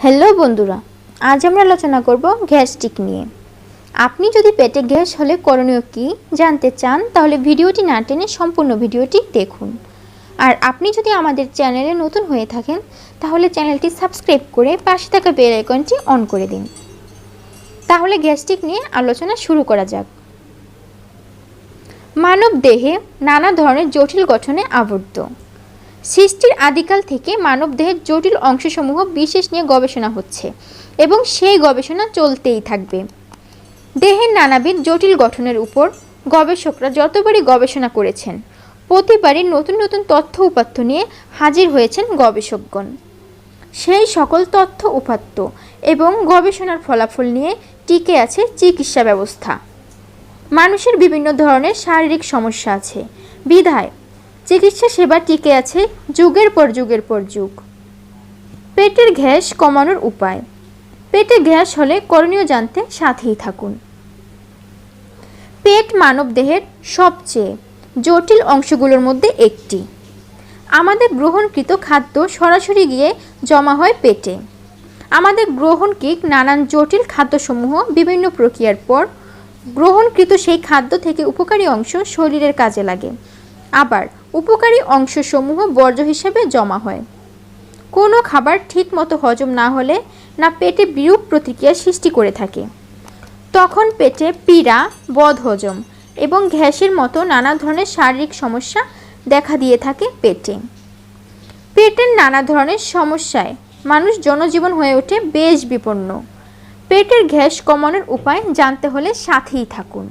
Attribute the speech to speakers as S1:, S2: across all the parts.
S1: Hello বন্ধুরা, আজ আমরা আলোচনা করব গ্যাস্ট্রিক নিয়ে। আপনি যদি পেটে গ্যাস হলে করণীয় কী জানতে চান তাহলে ভিডিওটি না টেনে সম্পূর্ণ ভিডিওটি দেখুন। আর আপনি যদি আমাদের চ্যানেলে নতুন হয়ে থাকেন তাহলে চ্যানেলটি সাবস্ক্রাইব করে পাশে থাকা বেল আইকনটি অন করে দিন। তাহলে গ্যাস্ট্রিক নিয়ে আলোচনা শুরু করা যাক। মানব দেহে নানা ধরনের জটিল গঠনে আবদ্ধ। সৃষ্টির আদিকাল থেকে মানবদেহের জটিল অংশসমূহ বিশেষ নিয়ে গবেষণা হচ্ছে এবং সেই গবেষণা চলতেই থাকবে। দেহের নানাবিধ জটিল গঠনের উপর গবেষকরা যতবারই গবেষণা করেছেন প্রতিবারই নতুন নতুন তথ্য উপাত্ত নিয়ে হাজির হয়েছেন গবেষকগণ। সেই সকল তথ্য উপাত্ত এবং গবেষণার ফলাফল নিয়ে টিকে আছে চিকিৎসা ব্যবস্থা। মানুষের বিভিন্ন ধরনের শারীরিক সমস্যা আছে বিধায় চিকিৎসা সেবা টিকে আছে যুগের পর যুগ। পেটের গ্যাস কমানোর উপায়। পেটে গ্যাস হলে করণীয় জানতে সাথেই থাকুন। পেট মানবদেহের সবচেয়ে জটিল অংশগুলোর মধ্যে একটি। আমাদের গ্রহণকৃত খাদ্য সরাসরি গিয়ে জমা হয় পেটে। আমাদের গ্রহণকৃত নানান জটিল খাদ্যসমূহ বিভিন্ন প্রক্রিয়ার পর গ্রহণকৃত সেই খাদ্য থেকে উপকারী অংশ শরীরের কাজে লাগে, আবার উপকারী অংশসমূহ বর্জ্য হিসেবে জমা হয়। কোনো খাবার ঠিকমতো হজম না হলে না পেটে বিরূপ প্রতিক্রিয়া সৃষ্টি করে থাকে, তখন পেটে পীড়া, বদহজম এবং গ্যাসের মতো নানা ধরনের শারীরিক সমস্যা দেখা দিয়ে থাকে পেটে। পেটের নানা ধরনের সমস্যায় মানুষ জনজীবন হয়ে ওঠে বেশ বিপন্ন। পেটের গ্যাস কমানোর উপায় জানতে হলে সাথেই থাকুন।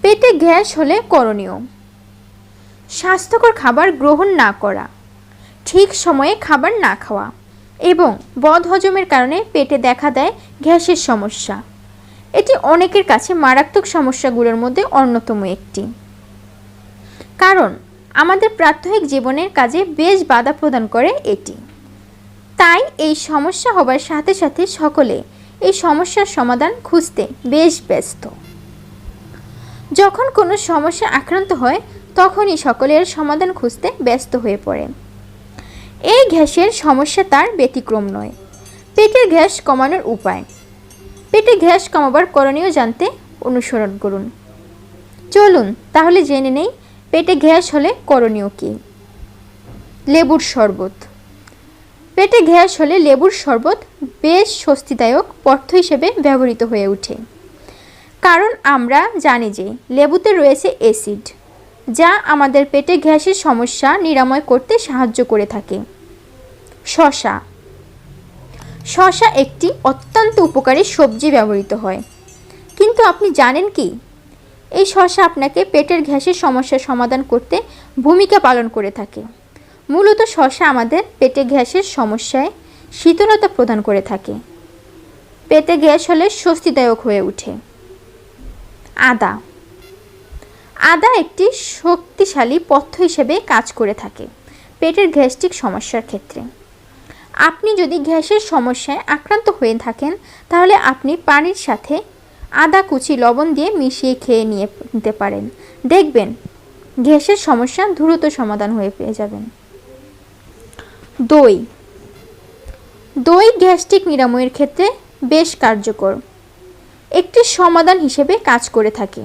S1: পেটে গ্যাস হলে করণীয়: স্বাস্থ্যকর খাবার গ্রহণ না করা, ঠিক সময়ে খাবার না খাওয়া এবং বদহজমের কারণে পেটে দেখা দেয় গ্যাসের সমস্যা। এটি অনেকের কাছে মারাত্মক সমস্যাগুলোর মধ্যে অন্যতম একটি, কারণ আমাদের প্রাত্যহিক জীবনের কাজে বেশ বাধা প্রদান করে এটি। তাই এই সমস্যা হবার সাথে সাথে সকলে এই সমস্যার সমাধান খুঁজতে বেশ ব্যস্ত। যখন কোনো সমস্যা আক্রান্ত হয় তখনই সকলে এর সমাধান খুঁজতে ব্যস্ত হয়ে পড়ে। এই গ্যাসের সমস্যা তার ব্যতিক্রম নয়। পেটের গ্যাস কমানোর উপায়। পেটে গ্যাস কমাবার করণীয় জানতে অনুসরণ করুন। চলুন তাহলে জেনে নেই পেটে গ্যাস হলে করণীয় কী। লেবুর শরবত। পেটে গ্যাস হলে লেবুর শরবত বেশ স্বস্তিদায়ক পথ্য হিসেবে ব্যবহৃত হয়ে ওঠে, কারণ আমরা জানি যে লেবুতে রয়েছে অ্যাসিড, যা আমাদের পেটে গ্যাসের সমস্যা নিরাময় করতে সাহায্য করে থাকে। শসা একটি অত্যন্ত উপকারী সবজি ব্যবহৃত হয়, কিন্তু আপনি জানেন কি এই শসা আপনাকে পেটের গ্যাসের সমস্যার সমাধান করতে ভূমিকা পালন করে থাকে। মূলত শসা আমাদের পেটে গ্যাসের সমস্যায় শীতলতা প্রদান করে থাকে, পেটে গ্যাস হলে স্বস্তিদায়ক হয়ে ওঠে। আদা একটি শক্তিশালী পথ্য হিসেবে কাজ করে থাকে পেটের গ্যাস্ট্রিক সমস্যার ক্ষেত্রে। আপনি যদি গ্যাসের সমস্যায় আক্রান্ত হয়ে থাকেন তাহলে আপনি পানির সাথে আদা কুচি লবণ দিয়ে মিশিয়ে খেয়ে নিতে পারেন, দেখবেন গ্যাসের সমস্যা দ্রুত সমাধান হয়ে পেয়ে যাবেন। দই গ্যাস্ট্রিক নিরাময়ের ক্ষেত্রে বেশ কার্যকর একটি সমাধান হিসেবে কাজ করে থাকে।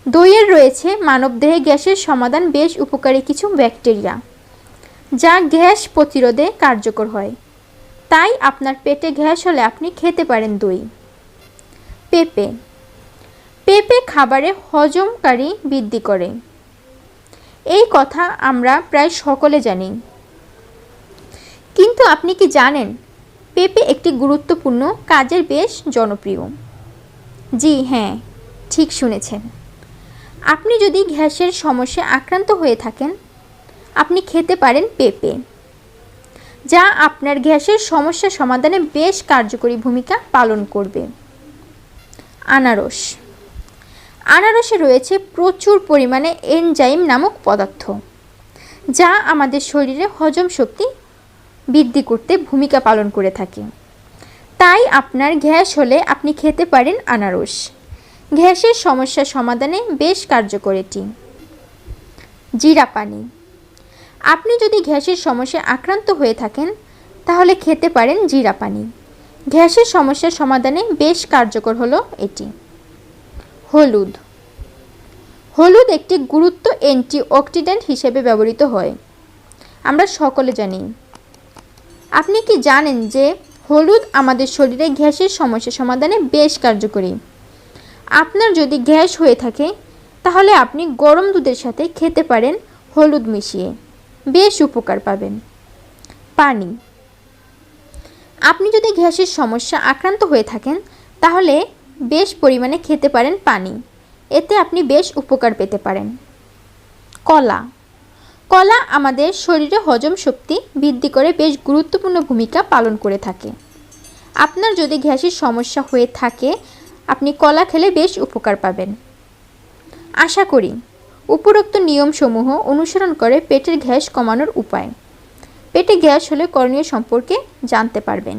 S1: দইয়ের রয়েছে মানবদেহে গ্যাসের সমাধান বেশ উপকারী কিছু ব্যাকটেরিয়া, যা গ্যাস প্রতিরোধে কার্যকর হয়। তাই আপনার পেটে গ্যাস হলে আপনি খেতে পারেন দই। পেঁপে খাবারে হজমকারী বৃদ্ধি করে। এই কথা আমরা প্রায় সকলে জানি, কিন্তু আপনি কি জানেন পেঁপে একটি গুরুত্বপূর্ণ কাজের বেশ জনপ্রিয়? জি হ্যাঁ, ঠিক শুনেছেন। আপনি যদি গ্যাসের সমস্যায় আক্রান্ত হয়ে থাকেন আপনি খেতে পারেন পেঁপে, যা আপনার গ্যাসের সমস্যা সমাধানে বেশ কার্যকরী ভূমিকা পালন করবে। আনারসে রয়েছে প্রচুর পরিমাণে এনজাইম নামক পদার্থ, যা আমাদের শরীরে হজম শক্তি বৃদ্ধি করতে ভূমিকা পালন করে থাকে। তাই আপনার গ্যাস হলে আপনি খেতে পারেন আনারস, গ্যাসের সমস্যা সমাধানে বেশ কার্যকর এটি। জিরা পানি। আপনি যদি গ্যাসের সমস্যায় আক্রান্ত হয়ে থাকেন তাহলে খেতে পারেন জিরা পানি। গ্যাসের সমস্যার সমাধানে বেশ কার্যকর হলো এটি। হলুদ। হলুদ একটি গুরুত্ব অ্যান্টিঅক্সিডেন্ট হিসেবে ব্যবহৃত হয়, আমরা সকলে জানি। আপনি কি জানেন যে হলুদ আমাদের শরীরে গ্যাসের সমস্যা সমাধানে বেশ কার্যকরী? আপনার যদি গ্যাস হয়ে থাকে তাহলে আপনি গরম দুধের সাথে খেতে পারেন হলুদ মিশিয়ে, বেশ উপকার পাবেন। পানি। আপনি যদি গ্যাসের সমস্যা আক্রান্ত হয়ে থাকেন তাহলে বেশ পরিমাণে খেতে পারেন পানি, এতে আপনি বেশ উপকার পেতে পারেন। কলা। কলা আমাদের শরীরে হজম শক্তি বৃদ্ধি করে বেশ গুরুত্বপূর্ণ ভূমিকা পালন করে থাকে। আপনার যদি গ্যাসের সমস্যা হয়ে থাকে আপনি কলা খেলে বেশ উপকার পাবেন। আশা করি উপরোক্ত নিয়মসমূহ অনুসরণ করে পেটের গ্যাস কমানোর উপায়, পেটে গ্যাস হলে করণীয় সম্পর্কে জানতে পারবেন।